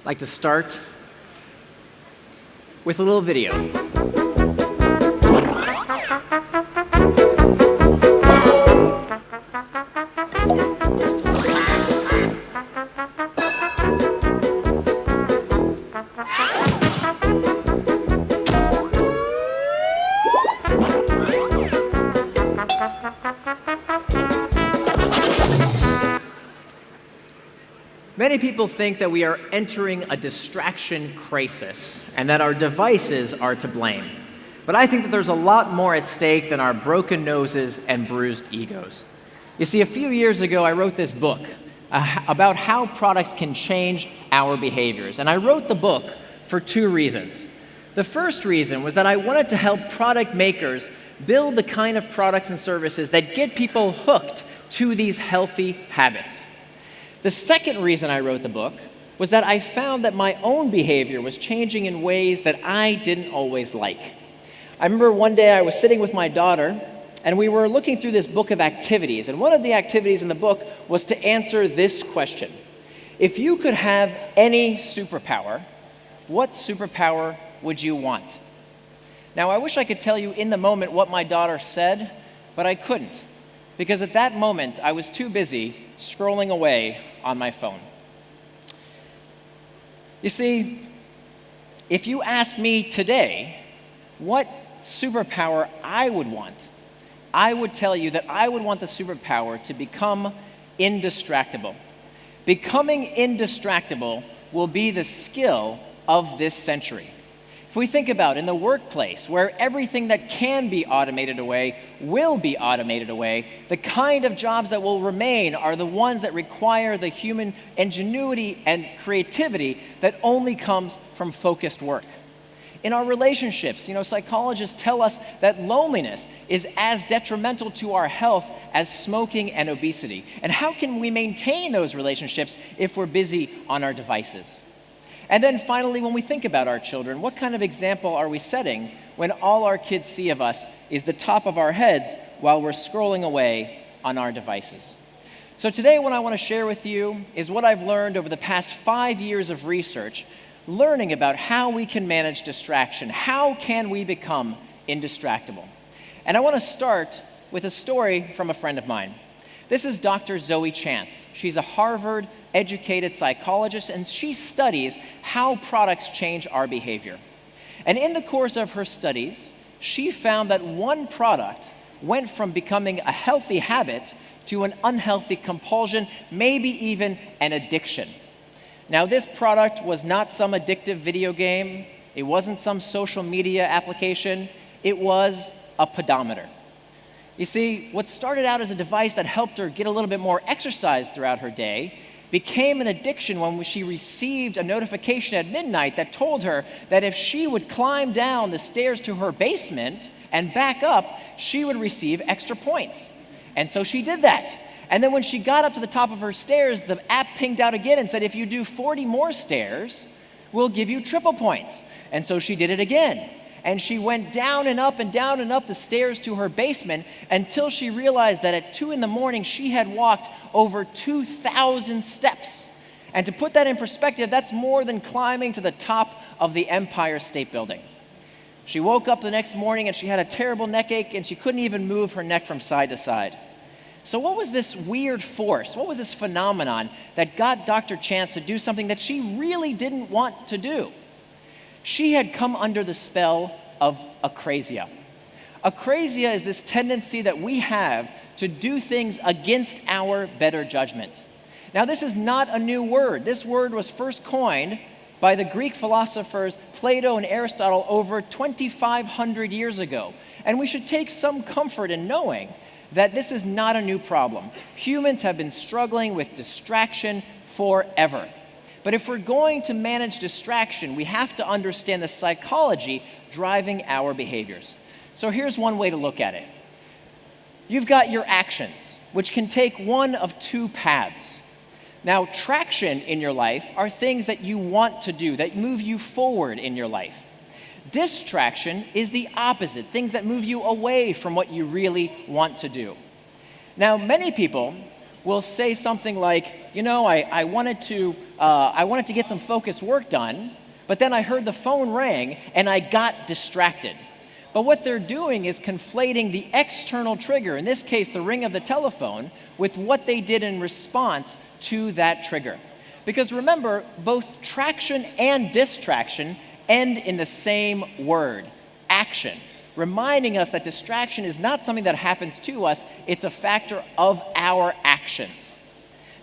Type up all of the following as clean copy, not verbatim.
I'd like to start with a little video. Many people think that we are entering a distraction crisis and that our devices are to blame. But I think that there's a lot more at stake than our broken noses and bruised egos. You see, a few years ago, I wrote this book about how products can change our behaviors. And I wrote the book for two reasons. The first reason was that I wanted to help product makers build the kind of products and services that get people hooked to these healthy habits. The second reason I wrote the book was that I found that my own behavior was changing in ways that I didn't always like. I remember one day I was sitting with my daughter, and we were looking through this book of activities, and one of the activities in the book was to answer this question. If you could have any superpower, what superpower would you want? Now, I wish I could tell you in the moment what my daughter said, but I couldn't, because at that moment I was too busy scrolling away on my phone. You see, if you asked me today what superpower I would want, I would tell you that I would want the superpower to become indistractable. Becoming indistractable will be the skill of this century. If we think about in the workplace, where everything that can be automated away will be automated away, the kind of jobs that will remain are the ones that require the human ingenuity and creativity that only comes from focused work. In our relationships, psychologists tell us that loneliness is as detrimental to our health as smoking and obesity. And how can we maintain those relationships if we're busy on our devices? And then finally, when we think about our children, what kind of example are we setting when all our kids see of us is the top of our heads while we're scrolling away on our devices? So today what I want to share with you is what I've learned over the past 5 years of research, learning about how we can manage distraction. How can we become indistractable? And I want to start with a story from a friend of mine. This is Dr. Zoe Chance. She's a Harvard-educated psychologist, and she studies how products change our behavior. And in the course of her studies, she found that one product went from becoming a healthy habit to an unhealthy compulsion, maybe even an addiction. Now, this product was not some addictive video game. It wasn't some social media application. It was a pedometer. You see, what started out as a device that helped her get a little bit more exercise throughout her day became an addiction when she received a notification at midnight that told her that if she would climb down the stairs to her basement and back up, she would receive extra points. And so she did that. And then when she got up to the top of her stairs, the app pinged out again and said, if you do 40 more stairs, we'll give you triple points. And so she did it again. And she went down and up and down and up the stairs to her basement until she realized that at 2 a.m. she had walked over 2,000 steps. And to put that in perspective, that's more than climbing to the top of the Empire State Building. She woke up the next morning and she had a terrible neck ache and she couldn't even move her neck from side to side. So what was this weird force? What was this phenomenon that got Dr. Chance to do something that she really didn't want to do? She had come under the spell of acrasia. Acrasia is this tendency that we have to do things against our better judgment. Now, this is not a new word. This word was first coined by the Greek philosophers Plato and Aristotle over 2,500 years ago. And we should take some comfort in knowing that this is not a new problem. Humans have been struggling with distraction forever. But if we're going to manage distraction, we have to understand the psychology driving our behaviors. So here's one way to look at it. You've got your actions, which can take one of two paths. Now, traction in your life are things that you want to do, that move you forward in your life. Distraction is the opposite, things that move you away from what you really want to do. Now, many people will say something like, I wanted to get some focused work done, but then I heard the phone ring and I got distracted. But what they're doing is conflating the external trigger, in this case the ring of the telephone, with what they did in response to that trigger. Because remember, both traction and distraction end in the same word, action, reminding us that distraction is not something that happens to us, it's a factor of our actions.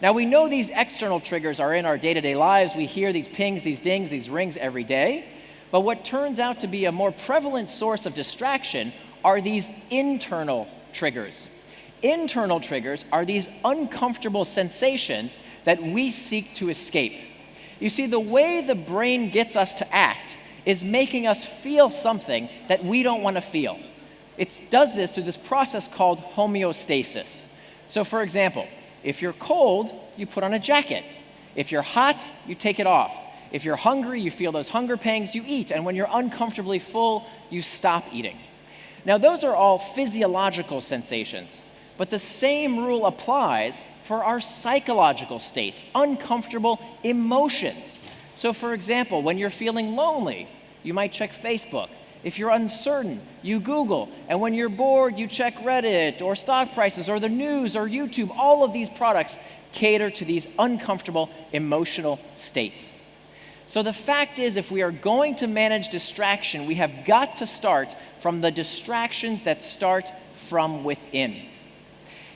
Now, we know these external triggers are in our day-to-day lives. We hear these pings, these dings, these rings every day. But what turns out to be a more prevalent source of distraction are these internal triggers. Internal triggers are these uncomfortable sensations that we seek to escape. You see, the way the brain gets us to act is making us feel something that we don't want to feel. It does this through this process called homeostasis. So, for example, if you're cold, you put on a jacket. If you're hot, you take it off. If you're hungry, you feel those hunger pangs, you eat. And when you're uncomfortably full, you stop eating. Now, those are all physiological sensations. But the same rule applies for our psychological states, uncomfortable emotions. So, for example, when you're feeling lonely, you might check Facebook. If you're uncertain, you Google. And when you're bored, you check Reddit or stock prices or the news or YouTube. All of these products cater to these uncomfortable emotional states. So the fact is, if we are going to manage distraction, we have got to start from the distractions that start from within.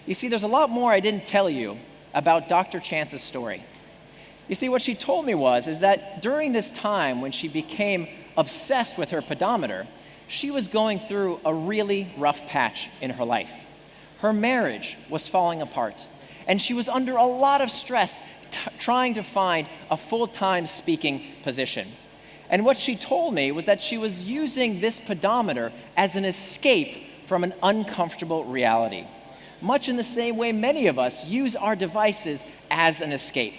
You see, there's a lot more I didn't tell you about Dr. Chance's story. You see, what she told me is that during this time when she became obsessed with her pedometer, she was going through a really rough patch in her life. Her marriage was falling apart, and she was under a lot of stress trying to find a full-time speaking position. And what she told me was that she was using this pedometer as an escape from an uncomfortable reality, much in the same way many of us use our devices as an escape.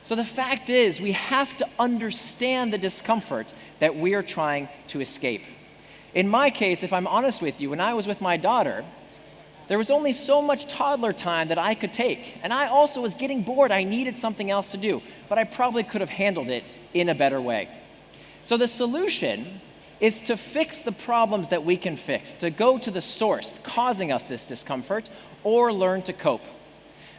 So the fact is, we have to understand the discomfort that we are trying to escape. In my case, if I'm honest with you, when I was with my daughter, there was only so much toddler time that I could take. And I also was getting bored. I needed something else to do, but I probably could have handled it in a better way. So the solution is to fix the problems that we can fix, to go to the source causing us this discomfort, or learn to cope.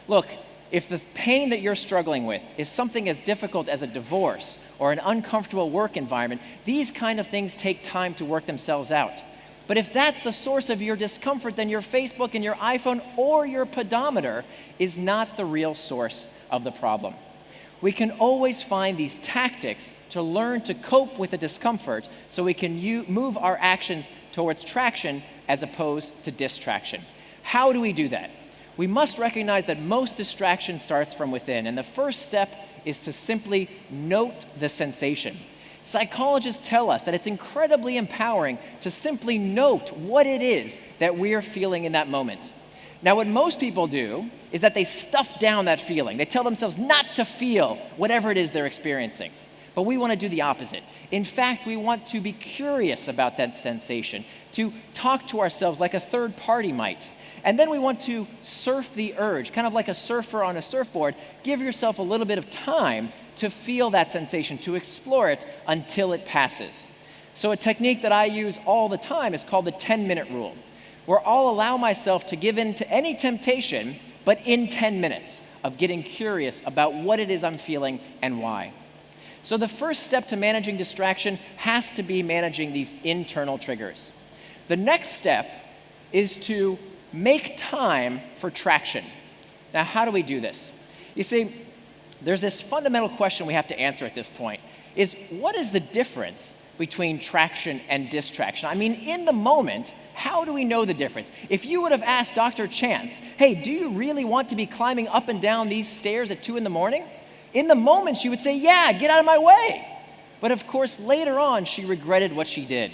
Look, if the pain that you're struggling with is something as difficult as a divorce or an uncomfortable work environment, these kind of things take time to work themselves out. But if that's the source of your discomfort, then your Facebook and your iPhone or your pedometer is not the real source of the problem. We can always find these tactics to learn to cope with the discomfort so we can move our actions towards traction as opposed to distraction. How do we do that? We must recognize that most distraction starts from within, and the first step is to simply note the sensation. Psychologists tell us that it's incredibly empowering to simply note what it is that we're feeling in that moment. Now, what most people do is that they stuff down that feeling. They tell themselves not to feel whatever it is they're experiencing. But we want to do the opposite. In fact, we want to be curious about that sensation, to talk to ourselves like a third party might. And then we want to surf the urge, kind of like a surfer on a surfboard. Give yourself a little bit of time to feel that sensation, to explore it until it passes. So a technique that I use all the time is called the 10-minute rule, where I'll allow myself to give in to any temptation, but in 10 minutes of getting curious about what it is I'm feeling and why. So the first step to managing distraction has to be managing these internal triggers. The next step is to make time for traction. Now, how do we do this? You see, there's this fundamental question we have to answer at this point, is what is the difference between traction and distraction? I mean, in the moment, how do we know the difference? If you would have asked Dr. Chance, hey, do you really want to be climbing up and down these stairs at 2 in the morning? In the moment, she would say, yeah, get out of my way. But of course, later on, she regretted what she did.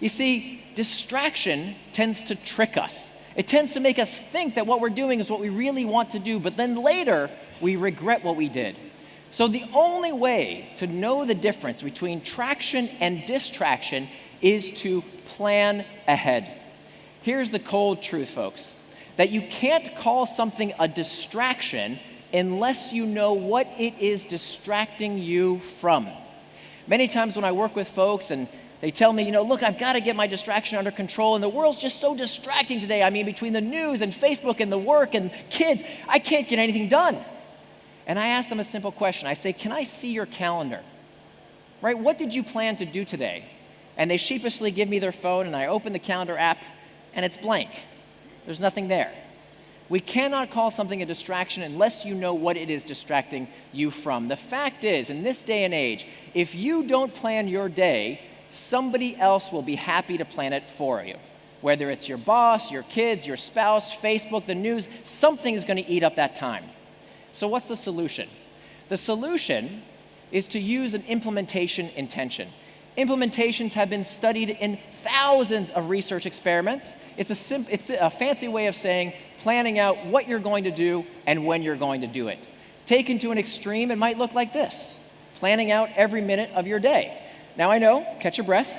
You see, distraction tends to trick us. It tends to make us think that what we're doing is what we really want to do, but then later, we regret what we did. So the only way to know the difference between traction and distraction is to plan ahead. Here's the cold truth, folks. that you can't call something a distraction unless you know what it is distracting you from. Many times when I work with folks and they tell me, look, I've got to get my distraction under control, and the world's just so distracting today. I mean, between the news and Facebook and the work and kids, I can't get anything done. And I ask them a simple question. I say, can I see your calendar? Right? What did you plan to do today? And they sheepishly give me their phone, and I open the calendar app, and it's blank. There's nothing there. We cannot call something a distraction unless you know what it is distracting you from. The fact is, in this day and age, if you don't plan your day, somebody else will be happy to plan it for you. Whether it's your boss, your kids, your spouse, Facebook, the news, something is going to eat up that time. So what's the solution? The solution is to use an implementation intention. Implementations have been studied in thousands of research experiments. It's a fancy way of saying planning out what you're going to do and when you're going to do it. Taken to an extreme, it might look like this: planning out every minute of your day. Now I know, catch your breath.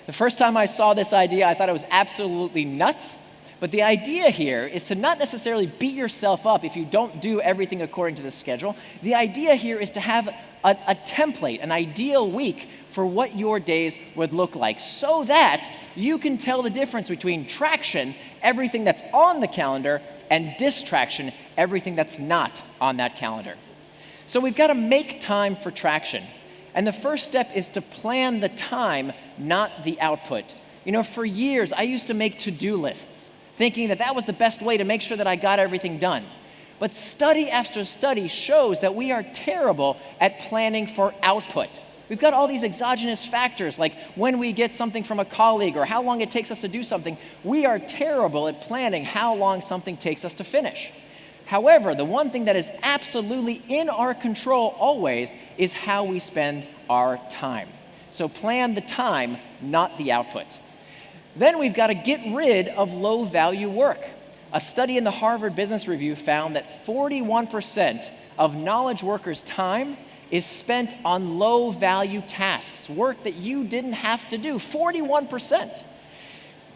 The first time I saw this idea, I thought it was absolutely nuts. But the idea here is to not necessarily beat yourself up if you don't do everything according to the schedule. The idea here is to have a template, an ideal week for what your days would look like, so that you can tell the difference between traction, everything that's on the calendar, and distraction, everything that's not on that calendar. So we've got to make time for traction. And the first step is to plan the time, not the output. For years, I used to make to-do lists, thinking that was the best way to make sure that I got everything done. But study after study shows that we are terrible at planning for output. We've got all these exogenous factors, like when we get something from a colleague or how long it takes us to do something. We are terrible at planning how long something takes us to finish. However, the one thing that is absolutely in our control always is how we spend our time. So plan the time, not the output. Then we've got to get rid of low-value work. A study in the Harvard Business Review found that 41% of knowledge workers' time is spent on low-value tasks, work that you didn't have to do, 41%.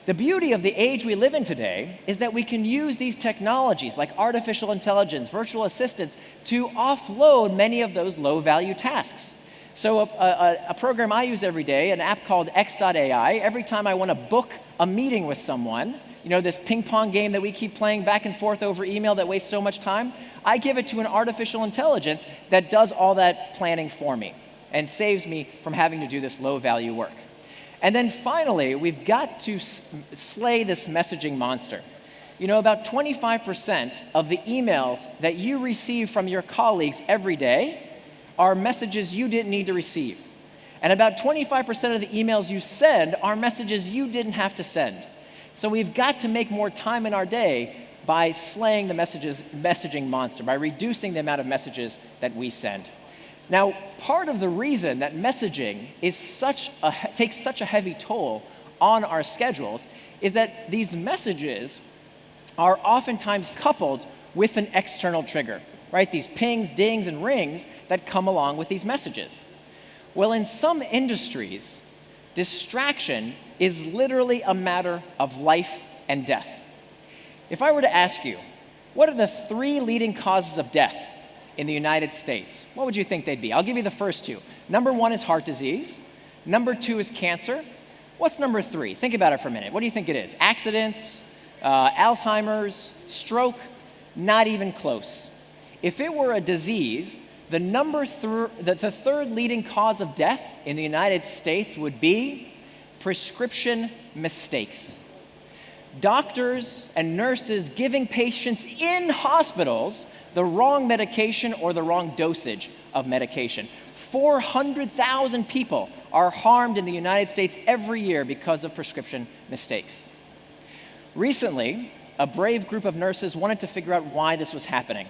The beauty of the age we live in today is that we can use these technologies like artificial intelligence, virtual assistants, to offload many of those low-value tasks. So a program I use every day, an app called X.AI, every time I want to book a meeting with someone, this ping pong game that we keep playing back and forth over email that wastes so much time, I give it to an artificial intelligence that does all that planning for me and saves me from having to do this low-value work. And then finally, we've got to slay this messaging monster. About 25% of the emails that you receive from your colleagues every day are messages you didn't need to receive. And about 25% of the emails you send are messages you didn't have to send. So we've got to make more time in our day by slaying the messaging monster, by reducing the amount of messages that we send. Now, part of the reason that messaging takes such a heavy toll on our schedules is that these messages are oftentimes coupled with an external trigger, right? These pings, dings, and rings that come along with these messages. Well, in some industries, distraction is literally a matter of life and death. If I were to ask you, what are the 3 leading causes of death in the United States? What would you think they'd be? I'll give you the first 2. Number 1 is heart disease. Number 2 is cancer. What's number 3? Think about it for a minute. What do you think it is? Accidents, Alzheimer's, stroke? Not even close. If it were a disease, the third leading cause of death in the United States would be prescription mistakes. Doctors and nurses giving patients in hospitals the wrong medication or the wrong dosage of medication. 400,000 people are harmed in the United States every year because of prescription mistakes. Recently, a brave group of nurses wanted to figure out why this was happening.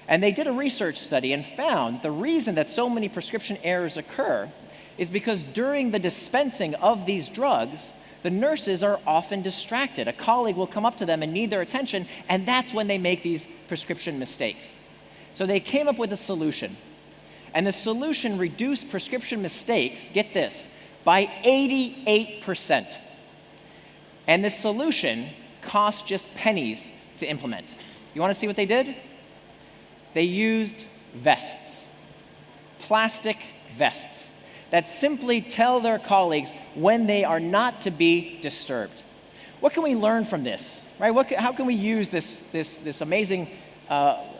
And they did a research study and found the reason that so many prescription errors occur is because during the dispensing of these drugs, the nurses are often distracted. A colleague will come up to them and need their attention, and that's when they make these prescription mistakes. So they came up with a solution. And the solution reduced prescription mistakes, get this, by 88%. And this solution cost just pennies to implement. You want to see what they did? They used vests, plastic vests, that simply tell their colleagues when they are not to be disturbed. What can we learn from this? Right? How can we use this amazing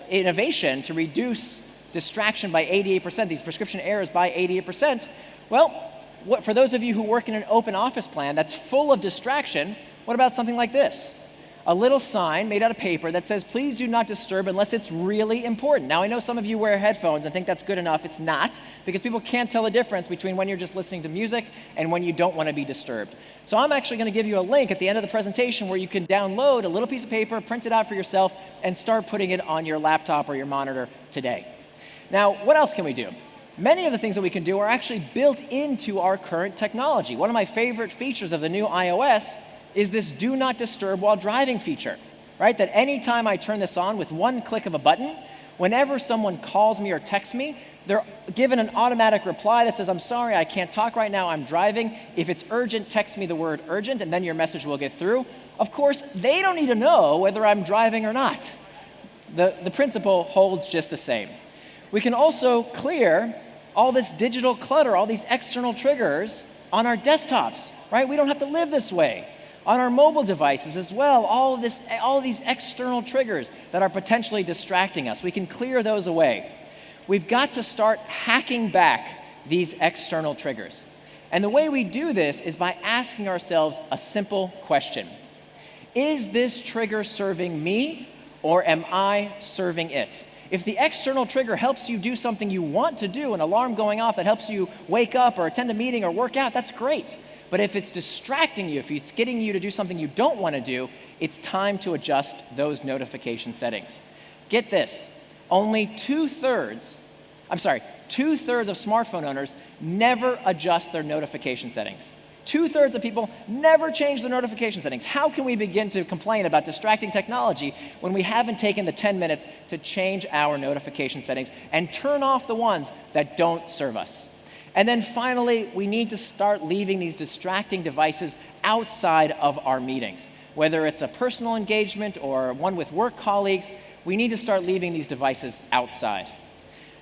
innovation to reduce distraction by 88%, these prescription errors by 88%? Well, for those of you who work in an open office plan that's full of distraction, what about something like this? A little sign made out of paper that says, please do not disturb unless it's really important. Now, I know some of you wear headphones and think that's good enough. It's not, because people can't tell the difference between when you're just listening to music and when you don't want to be disturbed. So I'm actually going to give you a link at the end of the presentation where you can download a little piece of paper, print it out for yourself, and start putting it on your laptop or your monitor today. Now, what else can we do? Many of the things that we can do are actually built into our current technology. One of my favorite features of the new iOS is this do not disturb while driving feature, right? That anytime I turn this on with one click of a button, whenever someone calls me or texts me, they're given an automatic reply that says, I'm sorry, I can't talk right now, I'm driving. If it's urgent, text me the word urgent, and then your message will get through. Of course, they don't need to know whether I'm driving or not. The principle holds just the same. We can also clear all this digital clutter, all these external triggers on our desktops, right? We don't have to live this way. On our mobile devices as well, all these external triggers that are potentially distracting us, we can clear those away. We've got to start hacking back these external triggers. And the way we do this is by asking ourselves a simple question. Is this trigger serving me, or am I serving it? If the external trigger helps you do something you want to do, an alarm going off that helps you wake up or attend a meeting or work out, that's great. But if it's distracting you, if it's getting you to do something you don't want to do, it's time to adjust those notification settings. Get this, only two-thirds of smartphone owners never adjust their notification settings. Two-thirds of people never change their notification settings. How can we begin to complain about distracting technology when we haven't taken the 10 minutes to change our notification settings and turn off the ones that don't serve us? And then finally, we need to start leaving these distracting devices outside of our meetings. Whether it's a personal engagement or one with work colleagues, we need to start leaving these devices outside.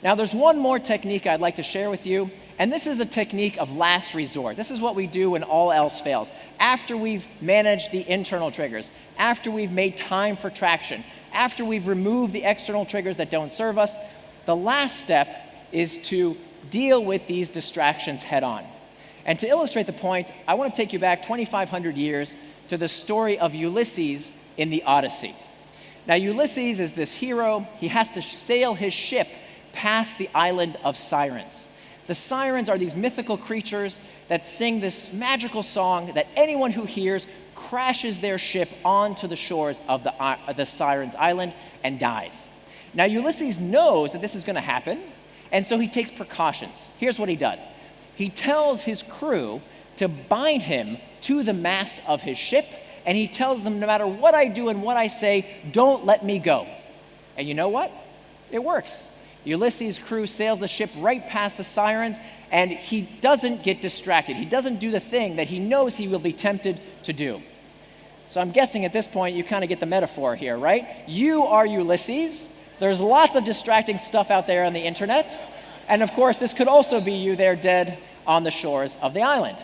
Now, there's one more technique I'd like to share with you, and this is a technique of last resort. This is what we do when all else fails. After we've managed the internal triggers, after we've made time for traction, after we've removed the external triggers that don't serve us, the last step is to deal with these distractions head on. And to illustrate the point, I want to take you back 2,500 years to the story of Ulysses in the Odyssey. Now, Ulysses is this hero. He has to sail his ship past the island of Sirens. The Sirens are these mythical creatures that sing this magical song that anyone who hears crashes their ship onto the shores of the Sirens Island and dies. Now, Ulysses knows that this is going to happen, and so he takes precautions. Here's what he does. He tells his crew to bind him to the mast of his ship, and he tells them, no matter what I do and what I say, don't let me go. And you know what? It works. Ulysses' crew sails the ship right past the Sirens, and he doesn't get distracted. He doesn't do the thing that he knows he will be tempted to do. So I'm guessing at this point you kind of get the metaphor here, right? You are Ulysses. There's lots of distracting stuff out there on the internet. And of course, this could also be you there dead on the shores of the island.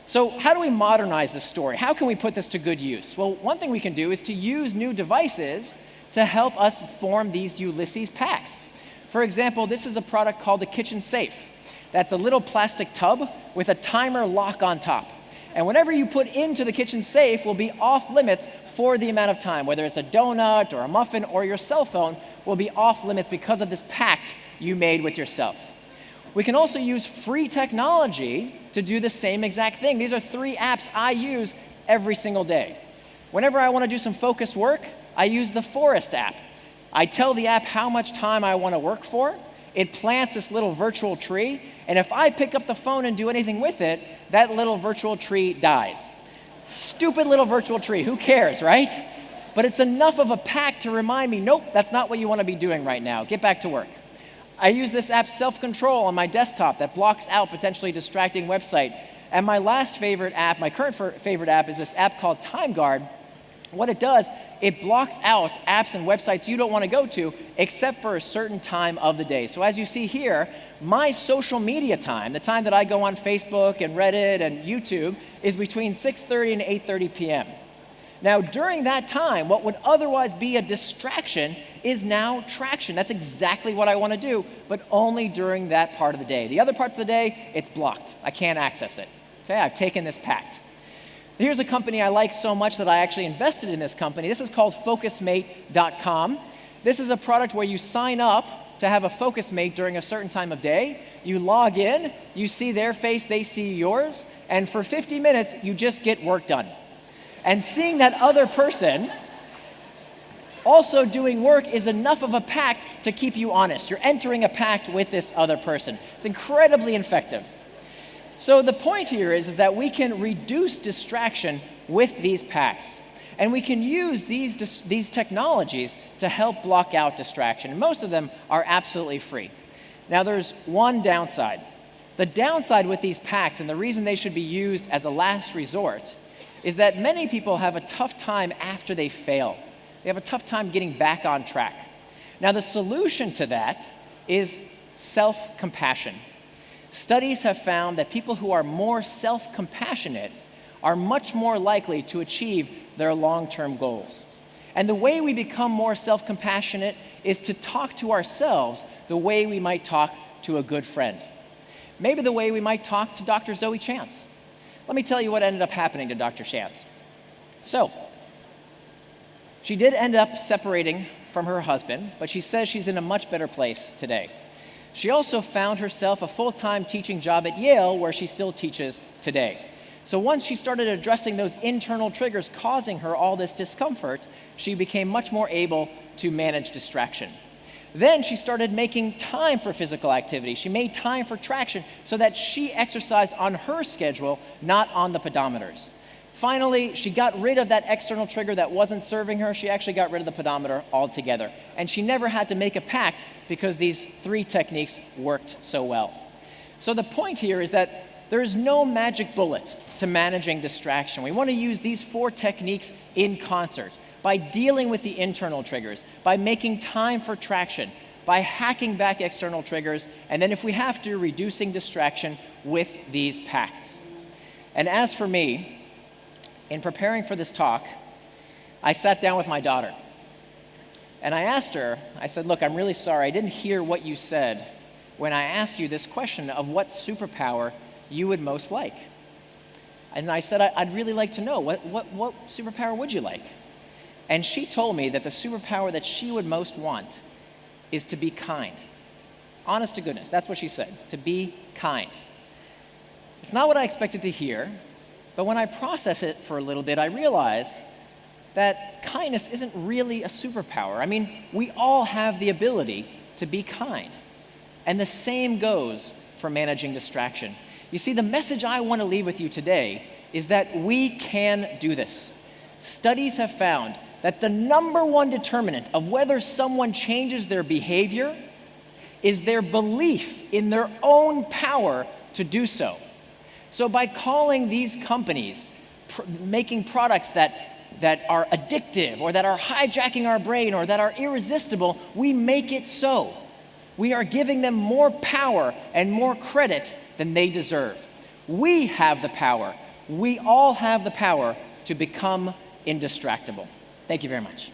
So how do we modernize this story? How can we put this to good use? Well, one thing we can do is to use new devices to help us form these Ulysses packs. For example, this is a product called the Kitchen Safe. That's a little plastic tub with a timer lock on top. And whatever you put into the kitchen safe will be off limits for the amount of time. Whether it's a donut or a muffin or your cell phone will be off limits because of this pact you made with yourself. We can also use free technology to do the same exact thing. These are 3 apps I use every single day. Whenever I want to do some focused work, I use the Forest app. I tell the app how much time I want to work for. It plants this little virtual tree, and if I pick up the phone and do anything with it, that little virtual tree dies. Stupid little virtual tree, who cares, right? But it's enough of a pact to remind me, nope, that's not what you want to be doing right now. Get back to work. I use this app Self-Control on my desktop that blocks out potentially distracting website. And my last favorite app, my current favorite app, is this app called TimeGuard, What it does, it blocks out apps and websites you don't want to go to except for a certain time of the day. So as you see here, my social media time, the time that I go on Facebook and Reddit and YouTube, is between 6:30 and 8:30 p.m. Now, during that time, what would otherwise be a distraction is now traction. That's exactly what I want to do, but only during that part of the day. The other parts of the day, it's blocked. I can't access it. Okay, I've taken this pact. Here's a company I like so much that I actually invested in this company. This is called focusmate.com. This is a product where you sign up to have a focus mate during a certain time of day. You log in, you see their face, they see yours, and for 50 minutes, you just get work done. And seeing that other person also doing work is enough of a pact to keep you honest. You're entering a pact with this other person. It's incredibly effective. So the point here is that we can reduce distraction with these pacts. And we can use these technologies to help block out distraction. And most of them are absolutely free. Now there's one downside. The downside with these pacts, and the reason they should be used as a last resort, is that many people have a tough time after they fail. They have a tough time getting back on track. Now the solution to that is self-compassion. Studies have found that people who are more self-compassionate are much more likely to achieve their long-term goals. And the way we become more self-compassionate is to talk to ourselves the way we might talk to a good friend. Maybe the way we might talk to Dr. Zoe Chance. Let me tell you what ended up happening to Dr. Chance. So, she did end up separating from her husband, but she says she's in a much better place today. She also found herself a full-time teaching job at Yale, where she still teaches today. So once she started addressing those internal triggers causing her all this discomfort, she became much more able to manage distraction. Then she started making time for physical activity. She made time for traction so that she exercised on her schedule, not on the pedometers. Finally, she got rid of that external trigger that wasn't serving her. She actually got rid of the pedometer altogether. And she never had to make a pact because these 3 techniques worked so well. So the point here is that there's no magic bullet to managing distraction. We want to use these 4 techniques in concert by dealing with the internal triggers, by making time for traction, by hacking back external triggers, and then if we have to, reducing distraction with these pacts. And as for me, in preparing for this talk, I sat down with my daughter. And I asked her, I said, look, I'm really sorry, I didn't hear what you said when I asked you this question of what superpower you would most like. And I said, I'd really like to know, what superpower would you like? And she told me that the superpower that she would most want is to be kind. Honest to goodness, that's what she said, to be kind. It's not what I expected to hear, but when I processed it for a little bit, I realized that kindness isn't really a superpower. I mean, we all have the ability to be kind. And the same goes for managing distraction. You see, the message I want to leave with you today is that we can do this. Studies have found that the #1 determinant of whether someone changes their behavior is their belief in their own power to do so. So by calling these companies, making products that are addictive or that are hijacking our brain or that are irresistible, we make it so. We are giving them more power and more credit than they deserve. We have the power. We all have the power to become indistractable. Thank you very much.